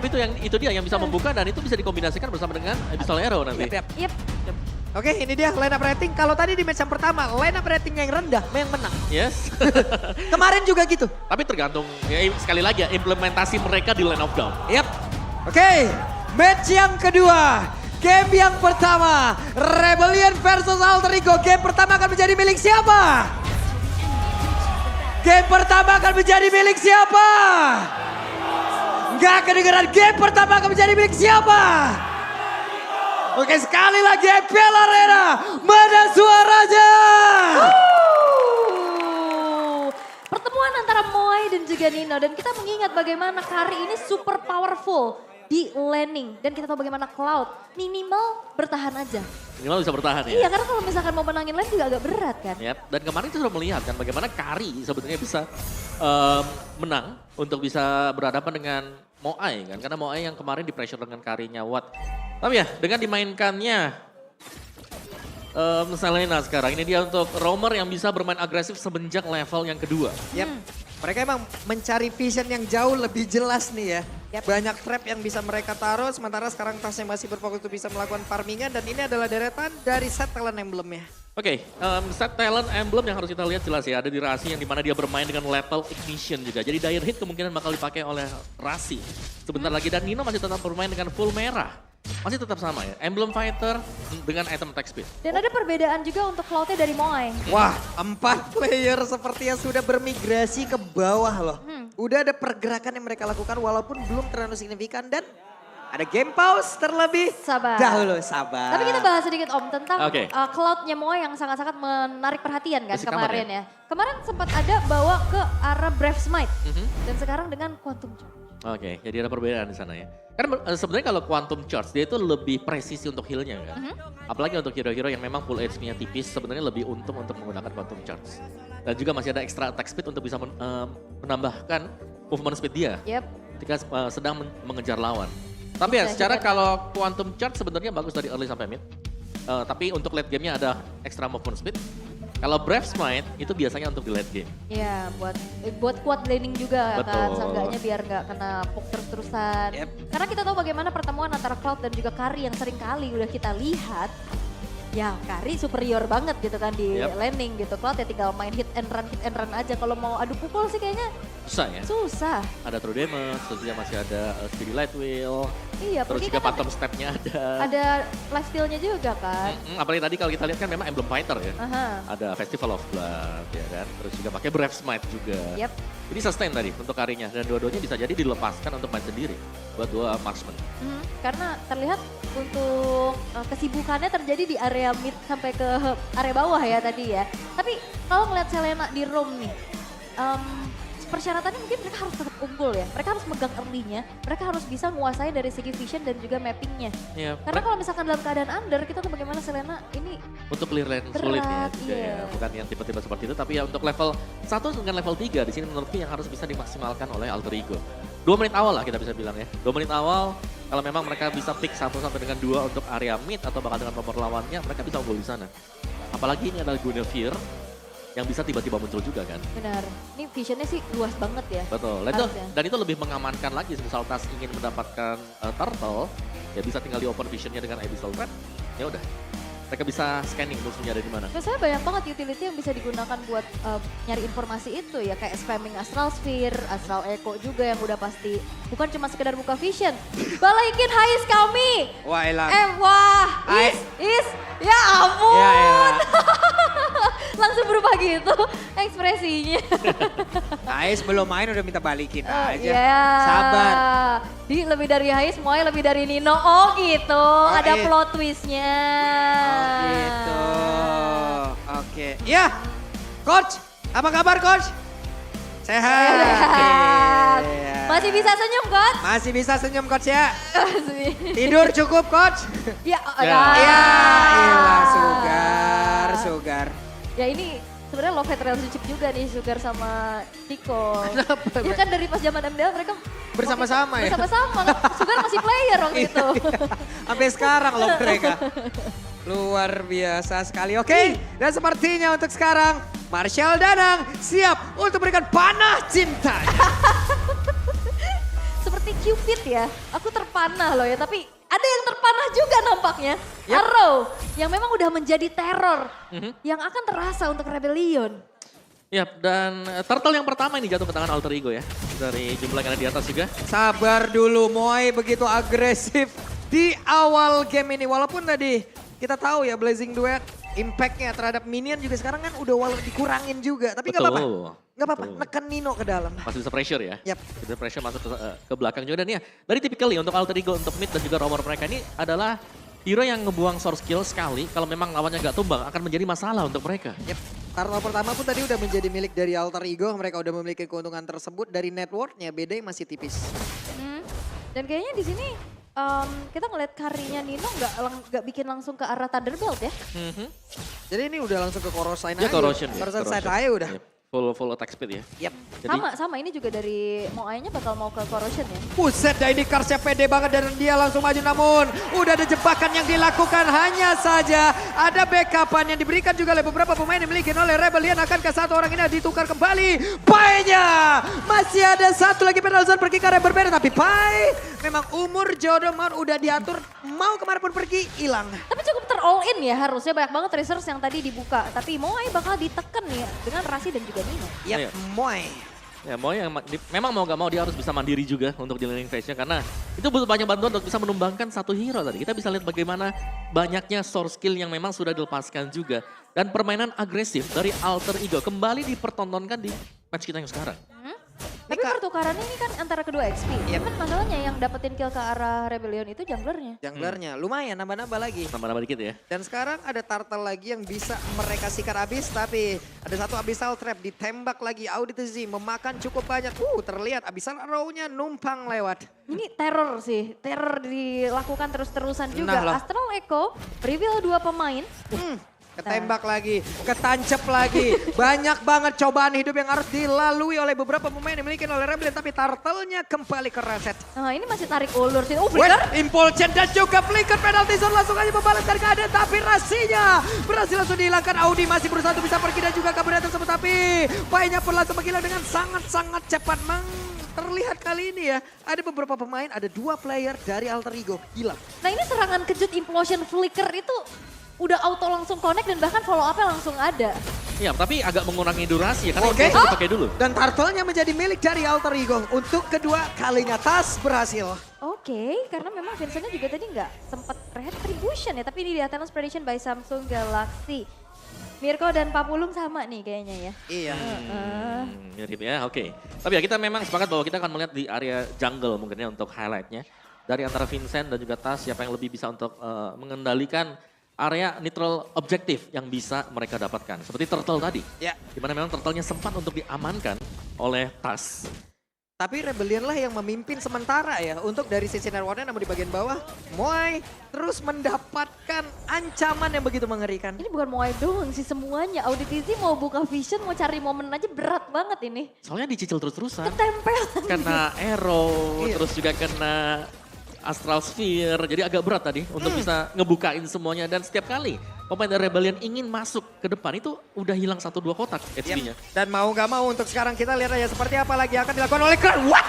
itu dia yang bisa membuka dan itu bisa dikombinasikan bersama dengan Abyssal Arrow nanti. Yep. Oke, ini dia line up rating. Kalau tadi di match yang pertama, line up rating yang rendah yang menang. Yes. Kemarin juga gitu. Tapi tergantung, ya, sekali lagi ya, implementasi mereka di line of down. Yap. Oke, match yang kedua. Game yang pertama, Rebellion versus Alter Ego. Game pertama akan menjadi milik siapa? Game pertama akan menjadi milik siapa? Nggak kedengeran, game pertama akan menjadi milik siapa? Oke, sekali lagi FPL Arena, mana suaranya? Pertemuan antara Moai dan juga Nino. Dan kita mengingat bagaimana Kari ini super powerful di laning. Dan kita tahu bagaimana Cloud minimal bertahan aja. Minimal bisa bertahan ya. Iya, karena kalau misalkan mau menangin lane juga agak berat kan. Yep. Dan kemarin kita sudah melihat kan bagaimana Kari sebetulnya bisa menang untuk bisa berhadapan dengan Moai kan. Karena Moai yang kemarin di pressure dengan Karinya Watt. Tapi ya dengan dimainkannya Selena sekarang. Ini dia untuk roamer yang bisa bermain agresif semenjak level yang kedua. Yap. Mereka emang mencari vision yang jauh lebih jelas nih ya. Yap. Banyak trap yang bisa mereka taruh, sementara sekarang Tasnya masih berfokus untuk bisa melakukan farmingan. Dan ini adalah deretan dari set talent emblemnya. Oke, set talent emblem yang harus kita lihat jelas ya. Ada di Rasi yang dimana dia bermain dengan lethal ignition juga. Jadi dire hit kemungkinan bakal dipakai oleh Rasi. Sebentar lagi dan Nino masih tetap bermain dengan full merah. Masih tetap sama ya, emblem fighter dengan item attack speed. Dan ada perbedaan juga untuk Cloudnya dari Moai. Wah, 4 player sepertinya sudah bermigrasi ke bawah loh. Udah ada pergerakan yang mereka lakukan walaupun belum terlalu signifikan dan ada game pause terlebih Sabar. dahulu. Sabar. Tapi kita bahas sedikit Om tentang Oke. Cloudnya Moai yang sangat-sangat menarik perhatian kan Basic kemarin command ya. Kemarin sempat ada bawa ke arah Brave Smite. Dan sekarang dengan Quantum Charge. Oke, jadi ada perbedaan di sana ya. Karena sebenarnya kalau Quantum Charge dia itu lebih presisi untuk heal-nya kan. Apalagi untuk hero-hero yang memang full HP-nya tipis sebenarnya lebih untung untuk menggunakan Quantum Charge. Dan juga masih ada extra attack speed untuk bisa menambahkan movement speed dia Yep. ketika sedang mengejar lawan. Tapi ya secara kalau Quantum Charge sebenarnya bagus dari early sampai mid. Tapi untuk late game-nya ada extra movement speed. Kalau Brave Smite itu biasanya untuk di late game. Iya, buat kuat laning juga kan, Betul. seenggaknya biar nggak kena poke terus-terusan. Yep. Karena kita tahu bagaimana pertemuan antara Cloud dan juga Kari yang sering kali udah kita lihat. Ya Kari superior banget gitu kan di Yep. laning gitu. Cloud ya tinggal main hit and run aja. Kalau mau adu pukul sih kayaknya Susah ya. susah. Ada True Damage, terus juga masih ada Speedy Light Wheel. Iya, Terus pergi juga kan Phantom Step-nya ada. ada lifesteal-nya juga kan. Apalagi tadi kalau kita lihat kan memang emblem fighter ya. Aha. Ada Festival of Blood ya kan. Terus juga pakai Brave Smite juga. Yep. Ini sustain tadi untuk Karinya. Dan dua-duanya bisa jadi dilepaskan untuk main sendiri. Buat dua marksman. Karena terlihat untuk kesibukannya terjadi di area mid sampai ke area bawah ya tadi ya. Tapi kalau ngeliat Selena di roam nih, persyaratannya mungkin mereka harus tetap unggul ya. Mereka harus megang early-nya, mereka harus bisa menguasai dari segi vision dan juga mappingnya. Ya, Karena kalau misalkan dalam keadaan under, kita tahu bagaimana Selena ini untuk clear lane Berat, sulit ya juga iya. ya. Bukan yang tipe-tipe seperti itu. Tapi ya untuk level 1 dengan level 3 di sini menurutku yang harus bisa dimaksimalkan oleh Alter Ego. 2 menit awal lah kita bisa bilang ya. 2 menit awal kalau memang mereka bisa pick 1 sampai dengan 2 untuk area mid atau bahkan dengan nomor lawannya, mereka bisa unggul di sana. Apalagi ini adalah Guinevere yang bisa tiba-tiba muncul juga kan. benar. Ini visionnya sih luas banget ya. Betul. Harusnya. Dan itu lebih mengamankan lagi misal Tas ingin mendapatkan turtle, ya bisa tinggal di open visionnya dengan Abyssal Threat. Ya udah. Mereka bisa scanning musuhnya ada di mana. Biasanya banyak banget utility yang bisa digunakan buat nyari informasi itu ya. Kayak spamming Astral Sphere, Astral Echo juga yang udah pasti. Bukan cuma sekedar buka vision. Balikin hais kami! Wah, elang. Wah, Hai. ya ampun. Ya elah. Langsung berubah gitu ekspresinya. Ais belum main udah minta balikin aja. Iya. Sabar. Di lebih dari Hais, semuanya lebih dari Nino. Oh gitu, ada iya. plot twistnya. Gitu. Oke. Ya, Coach. Apa kabar Coach? Sehat. Sehat. Iya. Masih bisa senyum kan? Masih bisa senyum Coach ya? Tidur cukup Coach? Ya, Ya. Ya, iyalah Sugar. Ya ini sebenarnya love hate relationship juga nih Sugar sama Tiko. Kenapa? Ya kan dari pas zaman MDL mereka Bersama-sama ya? Bersama-sama, kan Sugar masih player waktu itu. Sampai sekarang loh mereka. Luar biasa sekali. Oke, dan sepertinya untuk sekarang Marshall Danang siap untuk berikan panah cinta. Seperti ini Cupid ya, aku terpanah loh ya, tapi ada yang terpanah juga nampaknya. Yap. Arrow, yang memang udah menjadi teror, yang akan terasa untuk Rebellion. Yap, dan turtle yang pertama ini jatuh ke tangan Alter Ego ya. Dari jumlah yang ada di atas juga. Sabar dulu, Moai begitu agresif di awal game ini. Walaupun tadi kita tahu ya Blazing Duet impact-nya terhadap minion juga sekarang kan udah dikurangin juga. Tapi nggak apa-apa, nggak apa-apa, neken Nino ke dalam. Masih bisa pressure ya. Yap. Bisa pressure masuk ke belakang juga. Dan ya, dari typically untuk Alter Ego, untuk mid dan juga roamer mereka ini adalah hero yang ngebuang source kill sekali. Kalau memang lawannya nggak tumbang akan menjadi masalah untuk mereka. Yep. Turtle pertama pun tadi udah menjadi milik dari Alter Ego. Mereka udah memiliki keuntungan tersebut dari networknya. BD masih tipis. Dan kayaknya di sini kita ngeliat carry-nya Nino nggak bikin langsung ke arah Thunderbolt ya. Jadi ini udah langsung ke Corrosion Ya aja. corrosion ya. Corrosion side corrosion. aja udah. Yep. Full attack speed ya. Yep. Jadi, Sama ini juga dari Moai-nya bakal mau ke Corrosion ya. Buset, ini Karsnya pede banget dan dia langsung maju, namun udah ada jebakan yang dilakukan, hanya saja ada backupan yang diberikan juga oleh beberapa pemain yang dimiliki oleh Rebellion. Akankah satu orang ini ditukar kembali? Pai-nya masih ada satu lagi penalti zone pergi ke arah berbeda, tapi Pai memang umur jodoh udah diatur, mau kemana pun pergi hilang. Tapi cukup ter-all in ya harusnya, banyak banget resource yang tadi dibuka. Tapi Moai bakal diteken nih dengan Rasi dan juga Nino. Yap, Iya. Moai. ya mau yang memang mau gak mau dia harus bisa mandiri juga untuk di laning phase-nya. Karena itu butuh banyak bantuan untuk bisa menumbangkan satu hero tadi. Kita bisa lihat bagaimana banyaknya source skill yang memang sudah dilepaskan juga. Dan permainan agresif dari Alter Ego kembali dipertontonkan di match kita yang sekarang. Tapi pertukarannya ini kan antara kedua XP. Yep. Kan masalahnya yang dapetin kill ke arah Rebellion itu junglernya. Junglernya lumayan nambah-nambah lagi. Nambah-nambah dikit ya. Dan sekarang ada Turtle lagi yang bisa mereka sikat habis, tapi ada satu Abyssal Trap ditembak lagi. Audit Z memakan cukup banyak. Terlihat Abyssal Arrow-nya numpang lewat. Ini teror sih, teror dilakukan terus-terusan juga. Nah lah. Astral Echo reveal 2 pemain. Ketembak lagi, ketancep lagi. Banyak banget cobaan hidup yang harus dilalui oleh beberapa pemain yang dimiliki oleh Rebellion, tapi Turtle-nya kembali ke reset. Nah ini masih tarik ulur sih. Oh Wait, Flicker. Impulsion dan juga Flicker penalty zone langsung aja membalaskan keadaan, tapi Rasinya berhasil langsung dihilangkan. Audi masih berusaha untuk bisa pergi dan juga kabur tersebut, tapi Pai-nya pun langsung menghilang dengan sangat-sangat cepat. Terlihat kali ini ya, ada beberapa pemain, ada 2 player dari Alter Ego hilang. Nah ini serangan kejut Implosion Flicker itu udah auto langsung connect dan bahkan follow up-nya langsung ada. Iya, tapi agak mengurangi durasi ya. Karena Oke. itu dipakai dulu. Dan Turtle-nya menjadi milik dari Alter Ego untuk kedua kalinya. Tas berhasil. Oke, karena memang Vincent-nya juga tadi nggak sempat retribution ya, tapi ini di Athenos Predation by Samsung Galaxy. Mirko dan Papulung sama nih kayaknya ya. Iya. Mirip ya, oke. Tapi ya kita memang sepakat bahwa kita akan melihat di area jungle mungkin ya untuk highlightnya. Dari antara Vincent dan juga Tas, siapa yang lebih bisa untuk mengendalikan area neutral objektif yang bisa mereka dapatkan. Seperti Turtle tadi. Ya. Dimana memang Turtle-nya sempat untuk diamankan oleh Tas. Tapi Rebellion lah yang memimpin sementara ya. Untuk dari sisi networknya namun di bagian bawah, Moai terus mendapatkan ancaman yang begitu mengerikan. Ini bukan Moai doang sih, semuanya. Auditizi mau buka vision, mau cari momen aja berat banget ini. Soalnya dicicil terus-terusan. Ketempel. Kena arrow, Iya. terus juga kena Astral Sphere, jadi agak berat tadi untuk bisa ngebukain semuanya. Dan setiap kali pemain dari Rebellion ingin masuk ke depan itu udah hilang 1-2 kotak HP-nya. Dan mau gak mau untuk sekarang kita lihat aja seperti apa lagi akan dilakukan oleh Kran. What?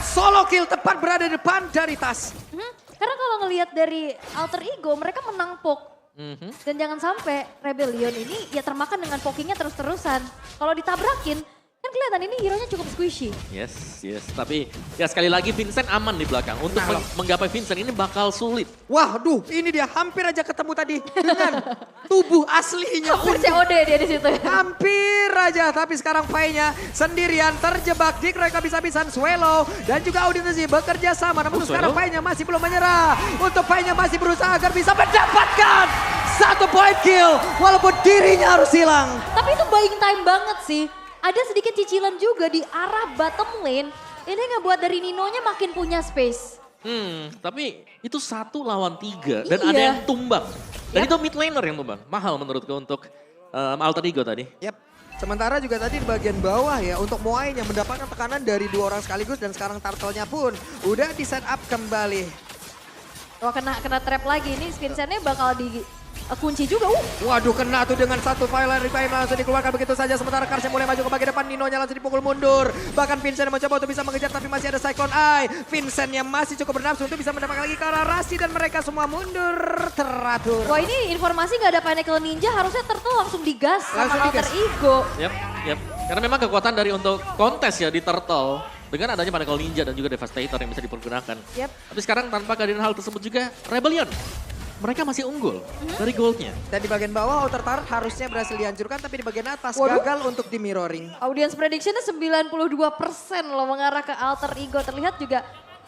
Solo kill tepat berada di depan dari Tas. Karena kalau ngelihat dari Alter Ego, mereka menang poke. Dan jangan sampai Rebellion ini ya termakan dengan pokingnya terus-terusan. Kalau ditabrakin, kan kelihatan ini hero-nya cukup squishy. Yes. Tapi ya sekali lagi Vincent aman di belakang. Untuk menggapai Vincent ini bakal sulit. Wah, ini dia hampir aja ketemu tadi dengan tubuh aslinya. Hampir COD dia di situ. Hampir aja, tapi sekarang Pai-nya sendirian terjebak di mereka bisa-bisan Swallow dan juga Auditezi bekerja sama. Namun sekarang Pai-nya masih belum menyerah. Untuk Pai-nya masih berusaha agar bisa mendapatkan 1 point kill walaupun dirinya harus hilang. Tapi itu buying time banget sih. Ada sedikit cicilan juga di arah bottom lane. Ini ngebuat dari Ninonya makin punya space. Tapi itu 1 lawan 3 dan Iya. ada yang tumbang. Dan itu mid laner yang tumbang. Mahal menurutku untuk Alter Ego tadi. Yap. Sementara juga tadi di bagian bawah ya untuk Moai yang mendapatkan tekanan dari 2 orang sekaligus dan sekarang Turtle-nya pun udah di set up kembali. Wah kena trap lagi. Ini Vincent-nya bakal kunci juga. Waduh, kena tuh dengan satu file revive langsung dikeluarkan begitu saja. Sementara Karsnya mulai maju ke bagian depan, Ninonya langsung dipukul mundur. Bahkan Vincent yang mencoba untuk bisa mengejar tapi masih ada Cyclone Eye. Vincent yang masih cukup bernafsu untuk bisa mendapatkan lagi ke arah Rasi dan mereka semua mundur teratur. Wah ini informasi nggak ada Pinnacle Ninja, harusnya Turtle langsung digas sama Langsung Alter digas. Ego. Yap. Karena memang kekuatan dari untuk kontes ya di Turtle. Dengan adanya Pinnacle Ninja dan juga Devastator yang bisa dipergunakan. Yap. Tapi sekarang tanpa kehadiran hal tersebut juga Rebellion. Mereka masih unggul dari goldnya. Dan di bagian bawah Outer Turret harusnya berhasil dihancurkan tapi di bagian atas Waduh. gagal untuk di mirroring. Audience predictionnya 92% loh mengarah ke Alter Ego. Terlihat juga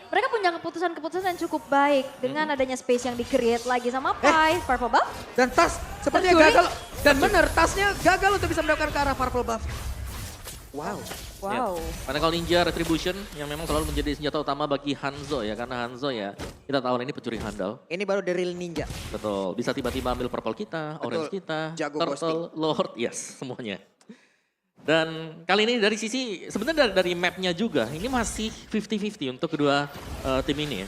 mereka punya keputusan-keputusan yang cukup baik. Dengan adanya space yang di-create lagi sama Pai, Purple Buff. Dan tas sepertinya Tercuri. gagal. Dan benar tasnya gagal untuk bisa mendapatkan ke arah Purple Buff. Wow. Wow. Pinnacle Ninja Retribution yang memang selalu menjadi senjata utama bagi Hanzo ya. Karena Hanzo ya kita tahu ini pencuri handal. Ini baru the real ninja. Betul, bisa tiba-tiba ambil purple kita, orange kita, Jago turtle, lord, yes semuanya. Dan kali ini dari sisi, sebenarnya dari mapnya juga, ini masih 50-50 untuk kedua tim ini ya.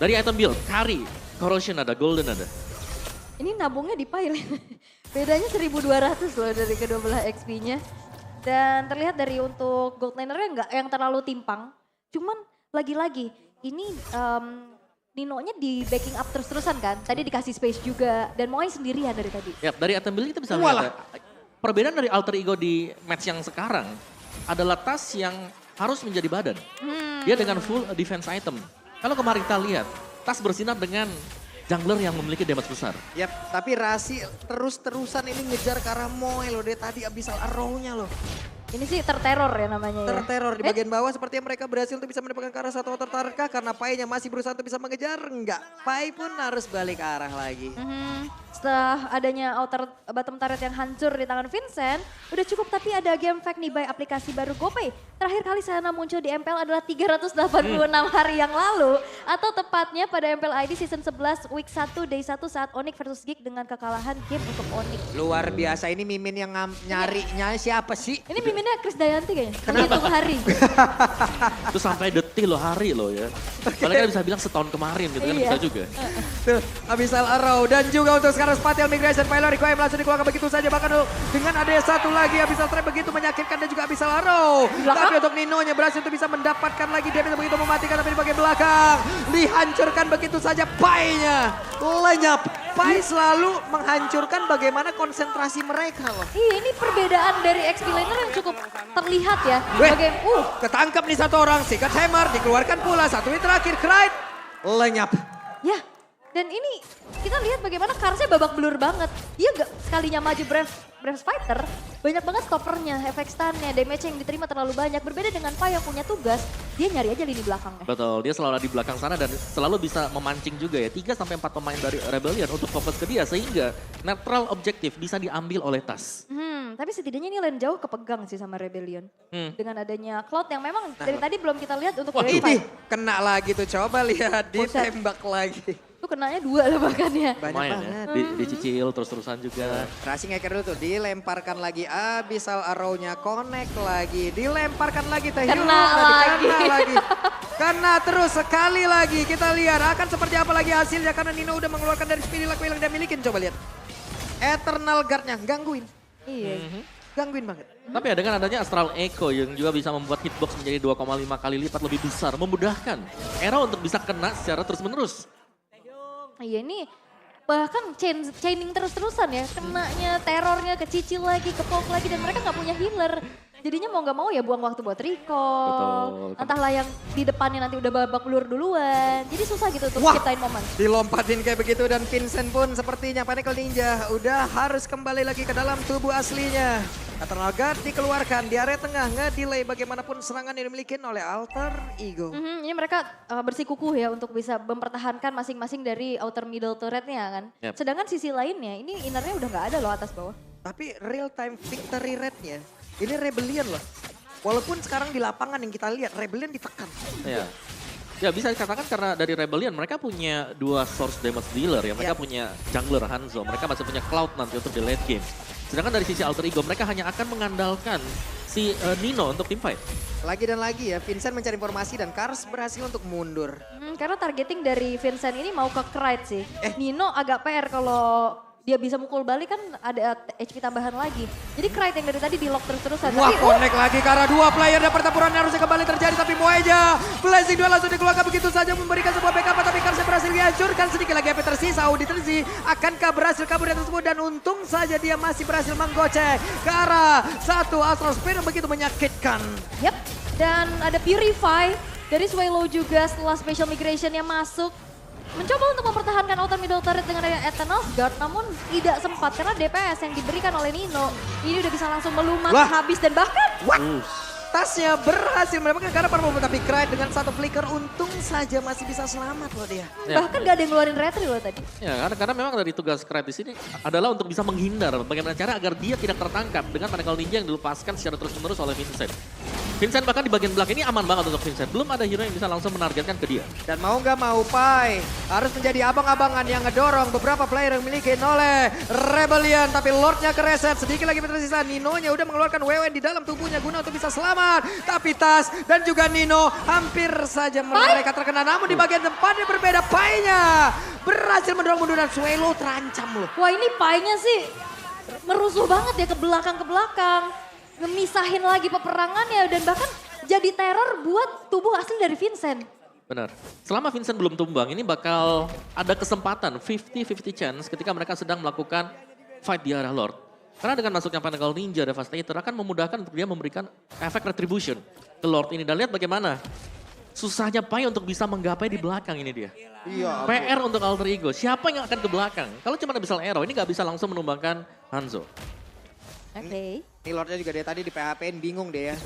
Dari item build, Kari, Corrosion ada, Golden ada. Ini nabungnya di pile. Bedanya 1.200 loh dari kedua belah XP-nya. Dan terlihat dari untuk gold lanernya nggak yang terlalu timpang. Cuman lagi-lagi ini Ninonya di backing up terus-terusan kan. Tadi dikasih space juga dan Moai sendirian dari tadi. Ya, dari item build kita bisa Walah. lihat ya, perbedaan dari Alter Ego di match yang sekarang adalah tas yang harus menjadi badan. Dia dengan full defense item. Kalau kemarin kita lihat, tas bersinar dengan jungler yang memiliki damage besar. Yap, tapi Rasi terus-terusan ini ngejar ke arah Moe loh. Dia tadi Abyssal Arrow-nya loh. Ini sih terteror ya namanya ya. Terteror di bagian bawah sepertinya mereka berhasil untuk bisa mendapatkan ke arah satu Outer Turret kah? Karena Pai-nya masih berusaha untuk bisa mengejar. Enggak, Pai pun harus balik ke arah lagi. Setelah adanya outer bottom turret yang hancur di tangan Vincent, udah cukup tapi ada game fact nih by aplikasi baru GoPay. Terakhir kali Sana muncul di MPL adalah 386 hari yang lalu. Atau tepatnya pada MPL ID Season 11 Week 1 Day 1 saat Onyx versus Geek dengan kekalahan game untuk Onyx. Luar biasa, ini Mimin yang nyarinya siapa sih? Ini miminnya Chris Dayanti kayaknya, menghitung hari. Itu sampai detik loh, hari loh ya. Paling kan bisa bilang setahun kemarin gitu kan Iya. bisa juga. Tuh, Abyssal Arrow dan juga untuk sekarang Spatial Migration Pylon Requiem langsung dikeluarkan begitu saja. Bahkan dengan ada satu lagi Abyssal Trap begitu menyakitkan dan juga Abyssal Arrow. Tapi untuk Ninonya berhasil untuk bisa mendapatkan lagi damage begitu mematikan tapi di bagian belakang. Dihancurkan begitu saja Pai-nya. Lenyap. Pai selalu menghancurkan bagaimana konsentrasi mereka loh. Iya ini perbedaan dari XP laner yang cukup terlihat ya. Weh, ketangkap nih satu orang. Secret Hammer dikeluarkan pula. Satu hit terakhir, Kride. Lenyap. Ya, dan ini kita lihat bagaimana Karsnya babak belur banget. Dia gak sekalinya maju Brave Fighter, banyak banget stoppernya, efek stunnya, damage yang diterima terlalu banyak. Berbeda dengan Pai yang punya tugas, dia nyari aja lini belakangnya. Betul, dia selalu ada di belakang sana dan selalu bisa memancing juga ya. 3-4 pemain dari Rebellion untuk fokus ke dia sehingga netral objektif bisa diambil oleh tas. Tapi setidaknya ini lane jauh kepegang sih sama Rebellion. Dengan adanya Cloud yang memang dari tadi belum kita lihat untuk Wah, Brave ini Fight. kena lagi tuh. Coba lihat, ditembak lagi. Itu kenanya 2 lah bahkan ya. Banyak Lumayan banget. ya, dicicil terus-terusan juga. Racing ngeker dulu tuh, dilemparkan lagi Abyssal Arrow-nya, connect lagi, dilemparkan lagi Teh Hyun, Kena lagi. kena lagi. Kena terus sekali lagi, kita lihat akan seperti apa lagi hasilnya karena Nino udah mengeluarkan dari speed laku yang dia milikin, coba lihat. Eternal Guard-nya, gangguin, Iya. gangguin banget. Tapi ya dengan adanya Astral Echo yang juga bisa membuat hitbox menjadi 2,5 kali lipat lebih besar, memudahkan Arrow untuk bisa kena secara terus-menerus. Iya ini bahkan chaining terus-terusan ya. Kenanya, terornya, kecicil lagi, kepok lagi dan mereka nggak punya healer. Jadinya mau nggak mau ya buang waktu buat recall. Betul. Entahlah yang di depannya nanti udah babak belur duluan. Jadi susah gitu untuk Wah. ciptain momen. Dilompatin kayak begitu dan Vincent pun sepertinya Pinnacle Ninja udah harus kembali lagi ke dalam tubuh aslinya. Eternal Guard dikeluarkan di area tengah, nge-delay bagaimanapun serangan yang dimiliki oleh Alter Ego. Ini mereka bersikukuh ya untuk bisa mempertahankan masing-masing dari outer middle turretnya kan. Yep. Sedangkan sisi lainnya ini innernya udah nggak ada loh atas bawah. Tapi real time victory rate-nya ini Rebellion loh. Walaupun sekarang di lapangan yang kita lihat Rebellion ditekan. Ya. Ya bisa dikatakan karena dari Rebellion mereka punya 2 source damage dealer ya. Mereka punya jungler Hanzo, mereka masih punya Cloud nanti untuk di late game. Sedangkan dari sisi Alter Ego mereka hanya akan mengandalkan si Nino untuk team fight. Lagi dan lagi ya, Vincent mencari informasi dan Kars berhasil untuk mundur. Karena targeting dari Vincent ini mau ke Kride sih. Nino agak PR kalau dia bisa mukul balik kan ada HP tambahan lagi. Jadi Krite yang dari tadi di lock terus-terusan. Wah, Tapi, connect lagi karena dua player dan pertempuran harusnya kembali terjadi. Tapi Moeja, Blazing 2 langsung dikeluarkan begitu saja memberikan sebuah backup. Tapi Karsia berhasil dihancurkan, sedikit lagi HP tersisa. Audi Terzi akankah berhasil kabur dari tersebut. Dan untung saja dia masih berhasil menggocek ke arah satu Astral Spear yang begitu menyakitkan. Yep, dan ada Purify dari Swallow juga setelah Special Migration-nya masuk. Mencoba untuk mempertahankan outer middle turret dengan adanya Eternal's Guard, namun tidak sempat karena DPS yang diberikan oleh Nino ini udah bisa langsung melumat Lah. habis dan bahkan Tasnya berhasil mendapatkan karena performa, tapi Krite dengan satu flicker untung saja masih bisa selamat loh dia. Ya. bahkan gak ada yang ngeluarin retry loh tadi. Ya, karena memang dari tugas Krite di sini adalah untuk bisa menghindar bagaimana cara agar dia tidak tertangkap dengan Pinnacle Ninja yang dilepaskan secara terus-menerus oleh Vincent. Vincent bahkan di bagian belakang ini aman banget untuk Vincent. Belum ada hero yang bisa langsung menargetkan ke dia. Dan mau nggak mau Pai harus menjadi abang-abangan yang ngedorong beberapa player yang dimiliki oleh Rebellion. Tapi Lordnya kereset, sedikit lagi tersisa. Ninonya udah mengeluarkan WW di dalam tubuhnya guna untuk bisa selamat. Tapi Tas dan juga Nino hampir saja mereka terkena. Namun di bagian tempatnya berbeda. Pai-nya berhasil mendorong mundur dan Swallow terancam loh. Wah ini Pai-nya sih merusuh banget ya ke belakang. Ngemisahin lagi peperangannya dan bahkan jadi teror buat tubuh asli dari Vincent. Benar. Selama Vincent belum tumbang, ini bakal ada kesempatan 50-50 chance ketika mereka sedang melakukan fight di arah Lord. Karena dengan masuknya Pinnacle Ninja Devastator akan memudahkan untuk dia memberikan efek retribution ke Lord ini. Dan lihat bagaimana susahnya Pai untuk bisa menggapai di belakang ini dia. Iya. PR untuk Alter Ego, siapa yang akan ke belakang? Kalau cuma bisa Arrow, ini nggak bisa langsung menumbangkan Hanzo. Oke. Ini Lordnya juga dari tadi di PHP-in bingung deh ya.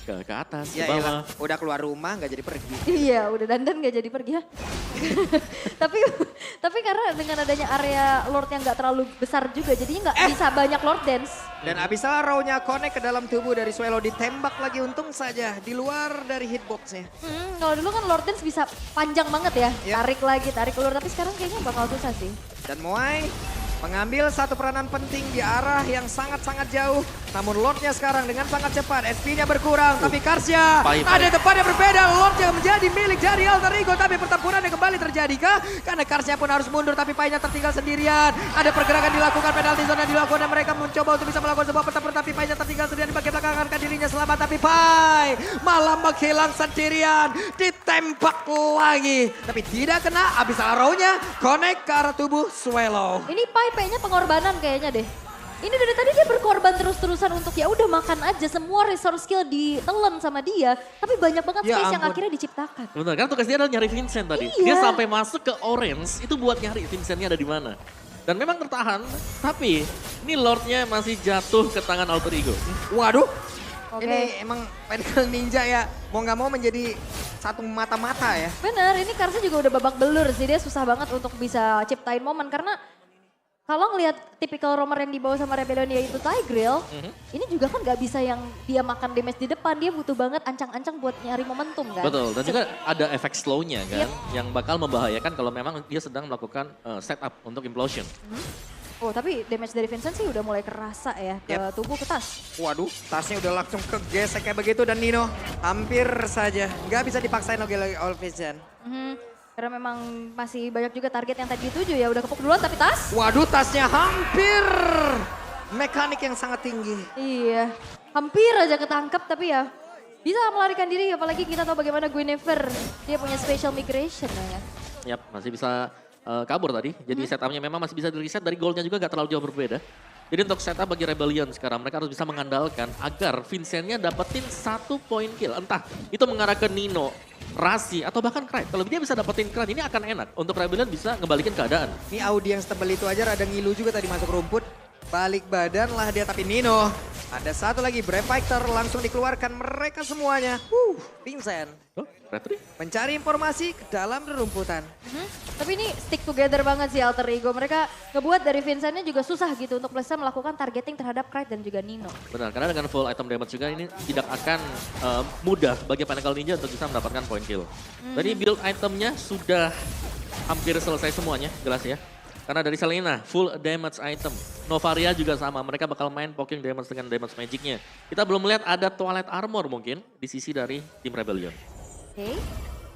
Ke atas, ke Ya bawah. iyalah, udah keluar rumah nggak jadi pergi. Iya udah dandan gak jadi pergi ya. tapi karena dengan adanya area Lord yang gak terlalu besar juga jadinya gak bisa banyak Lord Dance. Dan Abyssal Arrow-nya connect ke dalam tubuh dari Swallow, ditembak lagi untung saja di luar dari hitbox-nya. Kalau dulu kan Lord Dance bisa panjang banget ya. Yep. Tarik keluar tapi sekarang kayaknya bakal susah sih. Dan Moai mengambil satu peranan penting di arah yang sangat-sangat jauh. Namun Lordnya sekarang dengan sangat cepat, SP-nya berkurang. Tapi Karsia ada tempat yang berbeda. Lord yang menjadi milik dari Alter Ego. Tapi pertempuran yang kembali terjadi kah? Karena Karsia pun harus mundur tapi Pai-nya tertinggal sendirian. Ada pergerakan dilakukan, penalti zone yang dilakukan. Dan mereka mencoba untuk bisa melakukan sebuah pertempuran. Tapi Pai-nya tertinggal sendirian di bagian belakang. Akan dirinya selamat. Tapi Pai malah menghilang sendirian. Ditembak lagi. Tapi tidak kena. Abyssal Arrow-nya connect ke arah tubuh Swallow. Ini Pai-nya pengorbanan kayaknya deh. Ini dari tadi dia berkorban terus-terusan untuk ya udah makan aja semua resource skill ditelan sama dia. Tapi banyak banget Ya space yang ampun. akhirnya diciptakan. Benar, karena tugas dia adalah nyari Vincent tadi. Iya. Dia sampai masuk ke Orange, itu buat nyari Vincentnya ada di mana. Dan memang tertahan, tapi ini Lordnya masih jatuh ke tangan Alter Ego. Waduh. Oke. Ini emang Pinnacle Ninja ya, mau nggak mau menjadi satu mata-mata ya. Bener, ini Karsa juga udah babak belur sih. Dia susah banget untuk bisa ciptain momen karena kalau ngelihat tipikal roamer yang dibawa sama Rebellion yaitu Tigreal, ini juga kan gak bisa yang dia makan damage di depan. Dia butuh banget ancang-ancang buat nyari momentum kan. Betul, dan juga ada efek slow-nya kan, Yep. yang bakal membahayakan kalau memang dia sedang melakukan setup untuk implosion. Oh tapi damage dari Vincent sih udah mulai kerasa ya ke tubuh ke tas. Waduh, tasnya udah langsung kegesek kayak begitu dan Nino hampir saja nggak bisa dipaksain lagi oleh Vincent. Karena memang masih banyak juga target yang tadi dituju ya. Udah kepuk duluan tapi tas. Waduh, tasnya hampir mekanik yang sangat tinggi. Iya, hampir aja ketangkep tapi ya bisa melarikan diri. Apalagi kita tahu bagaimana Guinevere. Dia punya special migration ya. Yap, masih bisa kabur tadi. Jadi setupnya memang masih bisa di reset, dari goalnya juga gak terlalu jauh berbeda. Jadi untuk setup bagi Rebellion sekarang, mereka harus bisa mengandalkan agar Vincentnya dapetin 1 poin kill. Entah itu mengarah ke Nino, Rasi, atau bahkan Krite. Kalau dia bisa dapetin Krite, ini akan enak untuk Rebellion bisa ngebalikin keadaan. Ini Audi yang setebel itu aja rada ngilu juga tadi masuk rumput. Balik badan lah dia, tapi Nino. Ada satu lagi, Brave Fighter langsung dikeluarkan mereka semuanya. Vincent Oh, Retri? mencari informasi ke dalam rumputan. Tapi ini stick together banget sih Alter Ego. Mereka ngebuat dari Vincentnya juga susah gitu untuk bisa melakukan targeting terhadap Krite dan juga Nino. Benar, karena dengan full item damage juga ini tidak akan mudah bagi Pinnacle Ninja untuk bisa mendapatkan point kill. Tadi build itemnya sudah hampir selesai semuanya, jelas ya. Karena dari Selena, full damage item. Novaria juga sama, mereka bakal main poking damage dengan damage magicnya. Kita belum melihat ada Twilight Armor mungkin di sisi dari tim Rebellion. Oke.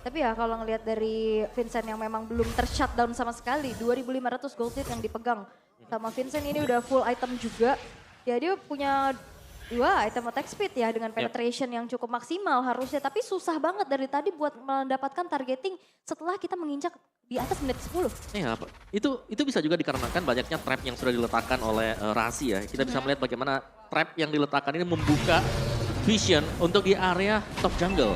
Tapi ya kalau ngelihat dari Vincent yang memang belum ter-shutdown sama sekali, 2.500 gold lead yang dipegang Sama Vincent ini udah full item juga. Ya dia punya 2 item attack speed ya dengan penetration yang cukup maksimal harusnya. Tapi susah banget dari tadi buat mendapatkan targeting setelah kita menginjak di atas menit 10. Iya, itu bisa juga dikarenakan banyaknya trap yang sudah diletakkan oleh Rasi ya. Kita bisa melihat bagaimana trap yang diletakkan ini membuka vision untuk di area top jungle.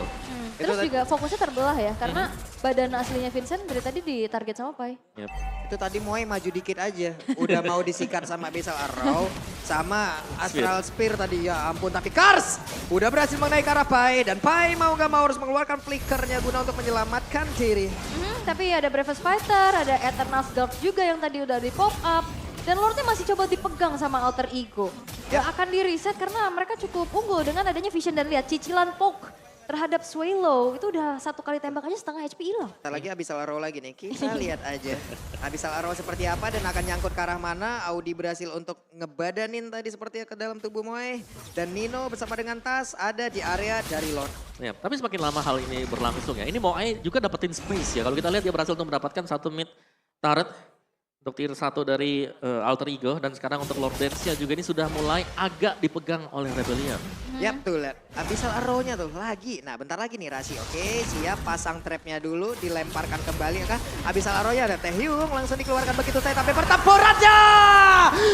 Terus juga fokusnya terbelah ya karena badan aslinya Vincent dari tadi ditarget sama Pai. Yep. Itu tadi Moai maju dikit aja. Udah mau disikat sama Abyssal Arrow. Sama Astral Spear tadi. Ya ampun, tapi Kars udah berhasil mengenai ke arah Pai. Dan Pai mau gak mau harus mengeluarkan flickernya guna untuk menyelamatkan diri. Tapi ada Bravest Fighter, ada Eternal Guard juga yang tadi udah di pop up. Dan Lordnya masih coba dipegang sama Alter Ego. Yang akan di reset karena mereka cukup unggul dengan adanya Vision dan lihat cicilan poke terhadap Swallow itu udah 1 kali tembak aja setengah HP hilang. Ntar lagi Abyssal Arrow lagi nih, kita lihat aja. Abyssal Arrow seperti apa dan akan nyangkut ke arah mana. Audi berhasil untuk ngebadanin tadi sepertinya ke dalam tubuh Moai. Dan Nino bersama dengan Tas ada di area dari Lord. Ya, tapi semakin lama hal ini berlangsung ya. Ini Moai juga dapetin space ya. Kalau kita lihat dia berhasil untuk mendapatkan 1 mid turret untuk tier 1 dari Alter Ego. Dan sekarang untuk Lord Dance juga ini sudah mulai agak dipegang oleh Rebellion. Yap tuh lihat, Abyssal Arrow-nya tuh lagi. Nah bentar lagi nih Rasi, oke siap pasang trapnya dulu, dilemparkan kembali ya kan. Abyssal Arrow-nya ada Taehyung langsung dikeluarkan begitu saja tapi pertempurannya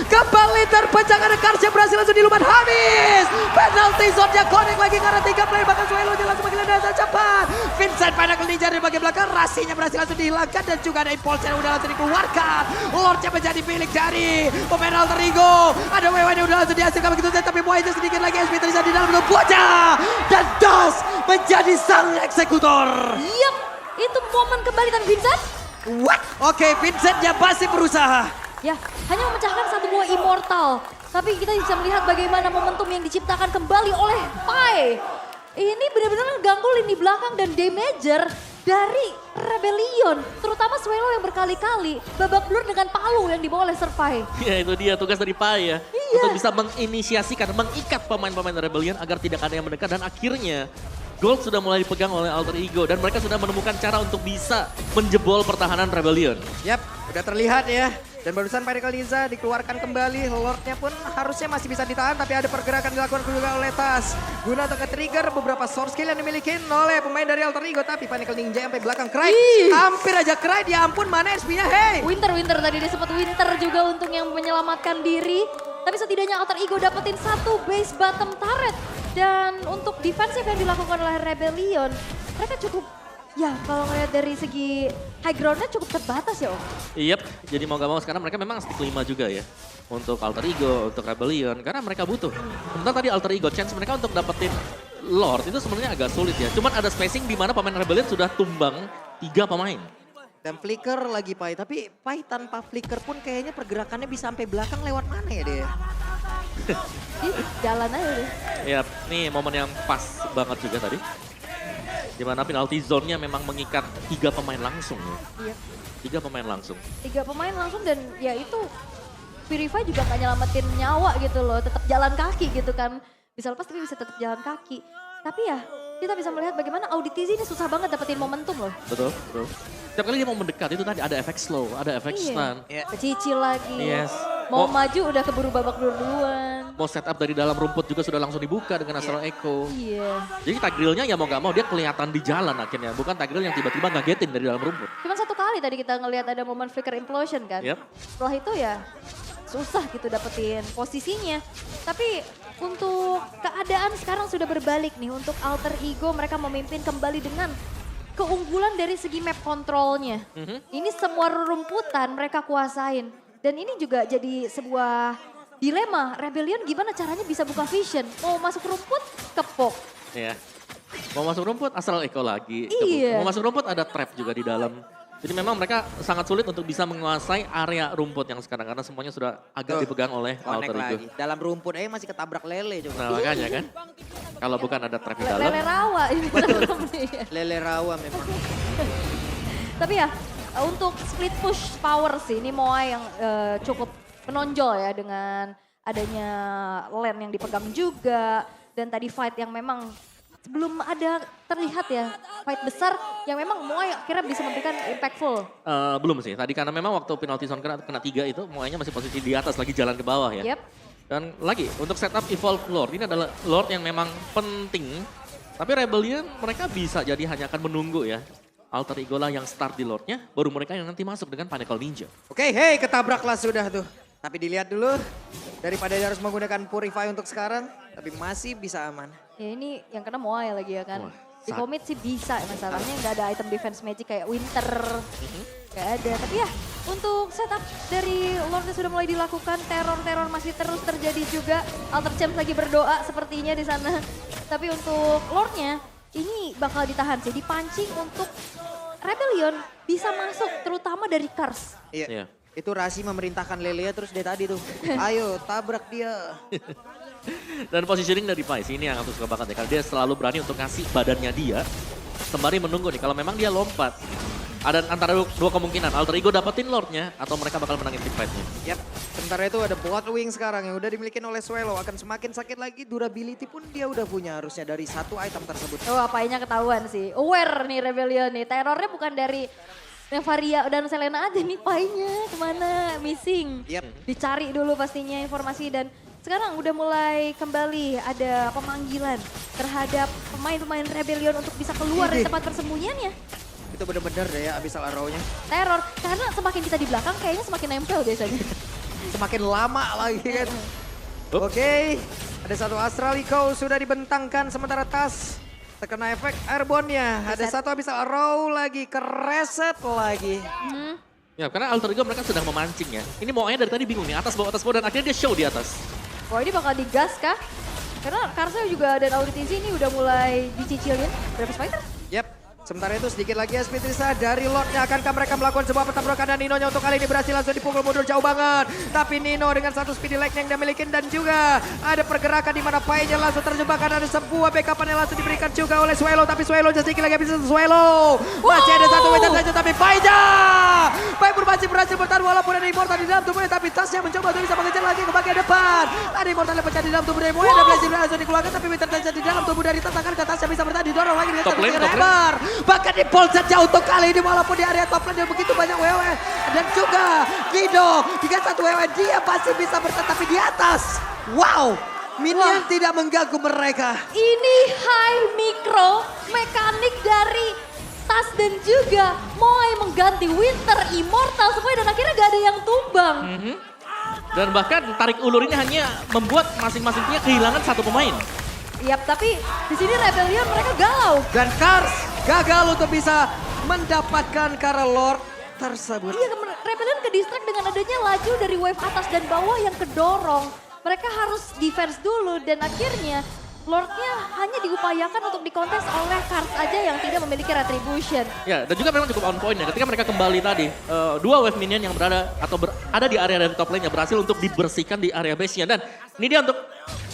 kembali terpecah karena Karsnya berhasil langsung dilumat habis. Penalty zone-nya connect lagi karena 3 player bahkan Swallow-nya langsung makin dan cepat. Vincent Pinnacle Ninja dari bagian belakang, Rasinya berhasil langsung dihilangkan dan juga ada impulse yang udah langsung dikeluarkan. Lordnya menjadi milik dari pemain Alter Ego. Ada WW yang udah langsung dihasilkan begitu saja tapi Moai sedikit lagi SP terisa di dalam bocah dan Das menjadi sang eksekutor. Yap, itu momen kembali dan Vincent. What? Oke, Vincentnya masih berusaha. Ya, hanya memecahkan 1 buah immortal. Tapi kita bisa melihat bagaimana momentum yang diciptakan kembali oleh Pai. Ini benar-benar mengganggu lini belakang dan damager dari Rebellion. Terutama Swallow yang berkali-kali babak belur dengan palu yang dibawa oleh Serpai. Ya itu dia tugas dari Pai ya. Iya. Untuk bisa menginisiasikan, mengikat pemain-pemain Rebellion agar tidak ada yang mendekat. Dan akhirnya Gold sudah mulai dipegang oleh Alter Ego. Dan mereka sudah menemukan cara untuk bisa menjebol pertahanan Rebellion. Yap, udah terlihat ya. Dan barusan Pinnacle Ninja dikeluarkan kembali. Lordnya pun harusnya masih bisa ditahan. Tapi ada pergerakan dilakukan juga oleh Tas. Guna untuk nge-trigger beberapa source skill yang dimiliki oleh pemain dari Alter Ego. Tapi Pinnacle Ninja sampai belakang Cry. Hampir aja Cry, ya ampun mana SP-nya, hey. Winter tadi disebut Winter juga untuk yang menyelamatkan diri. Tapi setidaknya Alter Ego dapetin 1 base bottom turret. Dan untuk defensive yang dilakukan oleh Rebellion, mereka cukup, ya kalau ngeliat dari segi high ground-nya cukup terbatas ya Om. Yep, jadi mau gak mau sekarang mereka memang stick 5 juga ya. Untuk Alter Ego, untuk Rebellion, karena mereka butuh. Sementara tadi Alter Ego, chance mereka untuk dapetin Lord itu sebenarnya agak sulit ya. Cuman ada spacing di mana pemain Rebellion sudah tumbang 3 pemain. Dan flicker lagi Pai, tapi Pai tanpa flicker pun kayaknya pergerakannya bisa sampai belakang lewat mana ya dia? Jalan aja deh. Ya, nih momen yang pas banget juga tadi. Dimana penalty zone-nya memang mengikat 3 pemain langsung ya. Iya. 3 pemain langsung. 3 pemain langsung dan ya itu Purify juga gak nyelamatin nyawa gitu loh. Tetap jalan kaki gitu kan. Bisa lepas tapi bisa tetap jalan kaki. Tapi ya kita bisa melihat bagaimana Auditizi ini susah banget dapetin momentum loh. Betul, betul. Setiap kali dia mau mendekat itu tadi ada efek slow, ada efek stun. Kecicil lagi. Yes. Mau maju udah keburu babak duluan. Mau setup dari dalam rumput juga sudah langsung dibuka dengan Astral Echo. Iya. Jadi tagrilnya ya mau gak mau dia kelihatan di jalan akhirnya. Bukan tagril yang tiba-tiba ngagetin dari dalam rumput. Cuman 1 kali tadi kita ngelihat ada momen flicker implosion kan. Yep. Setelah itu ya susah gitu dapetin posisinya. Tapi untuk keadaan sekarang sudah berbalik nih. Untuk Alter Ego mereka memimpin kembali dengan keunggulan dari segi map kontrolnya. Ini semua rerumputan mereka kuasain. Dan ini juga jadi sebuah dilema. Rebellion gimana caranya bisa buka vision. Mau masuk rumput, kepok. Iya. Mau masuk rumput Astral Echo lagi. Iya. Mau masuk rumput ada trap juga di dalam. Jadi memang mereka sangat sulit untuk bisa menguasai area rumput yang sekarang. Karena semuanya sudah agak dipegang oleh Connect Alter Ego. lagi. Dalam rumput aja masih ketabrak lele coba. Nah makanya kan. Kalau bukan ada trap di dalam. Lele rawa ini. Lele rawa memang. Tapi ya untuk split push power sih ini Moai yang cukup menonjol ya dengan adanya lane yang dipegang juga. Dan tadi fight yang memang belum ada terlihat ya fight besar yang memang Moai akhirnya bisa memberikan impactful. Belum sih, tadi karena memang waktu penalti zone kena 3 itu Moai-nya masih posisi di atas lagi jalan ke bawah ya. Yep. Dan lagi untuk setup Evolve Lord, ini adalah Lord yang memang penting. Tapi Rebellion mereka bisa jadi hanya akan menunggu ya. Alter Ego lah yang start di Lordnya, baru mereka yang nanti masuk dengan Pinnacle Ninja. Oke, hey, ketabraklah sudah tuh. Tapi dilihat dulu, daripada dia harus menggunakan Purify untuk sekarang, tapi masih bisa aman. Ya ini yang kena Moai lagi ya kan. Wah, Di commit sih bisa, masalahnya nggak ada item defense magic kayak Winter. Nggak ada, tapi ya untuk setup dari Lordnya sudah mulai dilakukan, teror-teror masih terus terjadi juga. Alter Champs lagi berdoa sepertinya di sana. Tapi untuk Lordnya ini bakal ditahan sih, dipancing untuk Rebellion bisa masuk terutama dari Kars. Iya. Iya. Itu Rasi memerintahkan Lelea terus dia tadi tuh. Ayo tabrak dia. Dan positioning dari Pais ini yang aku suka banget ya, karena dia selalu berani untuk ngasih badannya dia sembari menunggu nih kalau memang dia lompat. Ada antara dua kemungkinan, Alter Ego dapetin Lordnya atau mereka bakal menangin team fight-nya. Yap, sementara itu ada Bloodwing sekarang yang udah dimiliki oleh Swallow. Akan semakin sakit lagi, durability pun dia udah punya harusnya dari satu item tersebut. Oh apanya ketahuan sih, aware nih Rebellion nih. Terornya bukan dari Nevaria dan Selena aja nih, painya kemana, missing. Yap. Dicari dulu pastinya informasi dan sekarang udah mulai kembali ada pemanggilan terhadap pemain-pemain Rebellion untuk bisa keluar dari tempat persembunyiannya. Itu bener-bener deh ya Abyssal Arrow-nya. Teror, karena semakin kita di belakang kayaknya semakin nempel biasanya. Semakin lama lagi kan. Oke, ada satu Astral Echo sudah dibentangkan sementara Tas terkena efek airborne-nya. Ada satu Abyssal Arrow lagi, kereset lagi. Ya karena Alter Ego mereka sedang memancing ya. Ini Moai dari tadi bingung nih, atas bawah dan akhirnya dia show di atas. Wah ini bakal digas kah? Karena Karsa juga dan Auditisi ini udah mulai dicicilin. Berapa fighter? Yap. Sementara itu sedikit lagi SP Trisa dari Lordnya. Akankah mereka melakukan sebuah pertabrakan dan Ninonya untuk kali ini berhasil langsung dipukul mundur jauh banget. Tapi Nino dengan satu speedy leg yang dia miliki dan juga ada pergerakan di mana Pai-nya langsung terjebak karena ada sebuah backupan yang langsung diberikan juga oleh Swallow. Tapi Swallow sedikit lagi bisa Swallow. Masih ada satu meter saja tapi Pai-nya. Pai pun masih berhasil bertahan walaupun ada Immortal di dalam tubuhnya. Tapi Tasnya mencoba untuk bisa mengejar lagi ke bagian depan. Ada Immortal yang pecah di dalam tubuh dari Moe. Ada Blazing langsung dikeluarkan tapi Winter saja di dalam tubuh dari Tas. Akankah Tasnya bisa bertahan didorong lagi dengan Top lane, top lane. lebar. Bahkan di pole saja untuk kali ini walaupun di area top lane yang begitu banyak WW. Dan juga Nino dengan satu WW dia masih bisa bertahan tapi di atas. Wow, minion tidak mengganggu mereka. Ini high micro mekanik dari Tas dan juga Moai mengganti Winter, Immortal semuanya dan akhirnya gak ada yang tumbang. Dan bahkan tarik ulur ini hanya membuat masing-masing punya kehilangan satu pemain. Yap, tapi di sini Rebellion mereka galau. Dan Kars gagal untuk bisa mendapatkan Kara Lord tersebut. Iya, Rebellion ke distract dengan adanya laju dari wave atas dan bawah yang kedorong. Mereka harus defense dulu dan akhirnya Lordnya hanya diupayakan untuk dikontes oleh Kars aja yang tidak memiliki retribution. Ya, dan juga memang cukup on point ya. Ketika mereka kembali tadi, dua wave minion yang berada atau ada di area dari top lane-nya berhasil untuk dibersihkan di area base-nya. Dan ini dia untuk,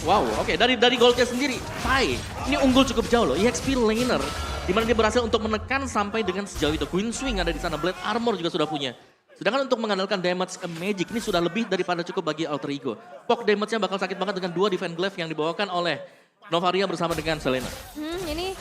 wow, oke, dari goldnya sendiri, Pai, ini unggul cukup jauh loh. EXP laner, di mana dia berhasil untuk menekan sampai dengan sejauh itu. Queen Swing ada di sana, Blade Armor juga sudah punya. Sedangkan untuk mengandalkan damage magic ini sudah lebih daripada cukup bagi Alter Ego. Poke damage-nya bakal sakit banget dengan dua defense glaive yang dibawakan oleh Novaria bersama dengan Selena. Ini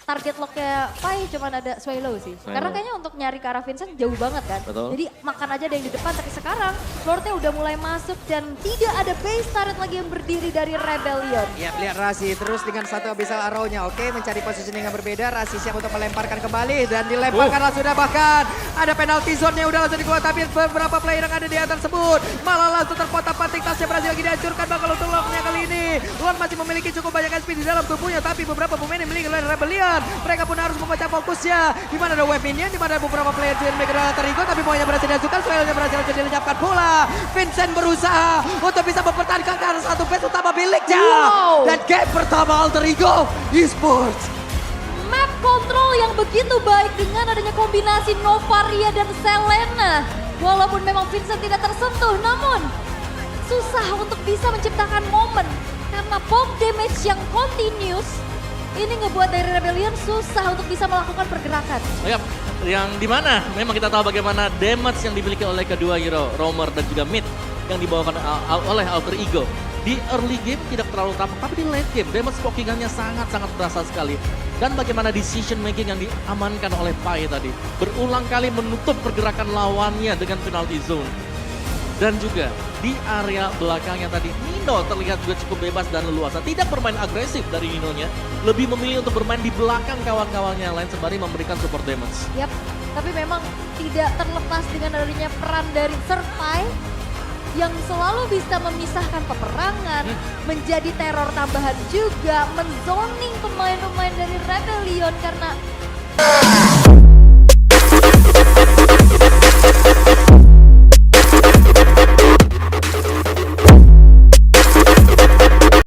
target locknya Pai cuma ada Swallow sih. Karena kayaknya untuk nyari ke arah Vincent jauh banget kan. Betul. Jadi makan aja ada yang di depan, tapi sekarang Lordnya udah mulai masuk dan tidak ada base turret lagi yang berdiri dari Rebellion. Ya, lihat Rasi terus dengan satu Abyssal Arrow-nya. Oke, mencari positioning yang berbeda. Rasi siap untuk melemparkan kembali dan dilemparkan sudah bahkan ada penalty zone-nya udah langsung dikeluarkan. Tapi beberapa player yang ada di atas tersebut malah langsung terpotak-patik. Tasnya berhasil lagi dihancurkan bakal untuk Lord-nya kali ini. Lord masih memiliki cukup banyak SP di dalam tubuhnya, tapi beberapa pemain yang dimiliki oleh Rebellion mereka pun harus membaca fokusnya. Di mana ada wave minion, di mana ada beberapa player yang memiliki Alter Ego, tapi Moe-nya berhasil dihancurkan, Swallow-nya berhasil dilenyapkan pula. Vincent berusaha untuk bisa mempertahankan karena satu base utama miliknya. Wow. Dan game pertama Alter Ego Esports. Map control yang begitu baik dengan adanya kombinasi Novaria dan Selena. Walaupun memang Vincent tidak tersentuh, namun susah untuk bisa menciptakan momen. Karena bomb damage yang continuous, ini ngebuat dari Rebellion susah untuk bisa melakukan pergerakan. Yap, yang dimana memang kita tahu bagaimana damage yang dimiliki oleh kedua hero, Roamer dan juga Mid yang dibawakan oleh Alter Ego. Di early game tidak terlalu tampak, tapi di late game damage pokingannya sangat-sangat berasa sekali. Dan bagaimana decision making yang diamankan oleh Pai tadi. Berulang kali menutup pergerakan lawannya dengan penalty zone. Dan juga di area belakangnya tadi, Nino terlihat juga cukup bebas dan leluasa. Tidak bermain agresif dari Ninonya, lebih memilih untuk bermain di belakang kawan-kawannya yang lain sembari memberikan support damage. Yap, tapi memang tidak terlepas dengan adanya peran dari Serpai yang selalu bisa memisahkan peperangan, menjadi teror tambahan juga, menzoning pemain-pemain dari Rebellion karena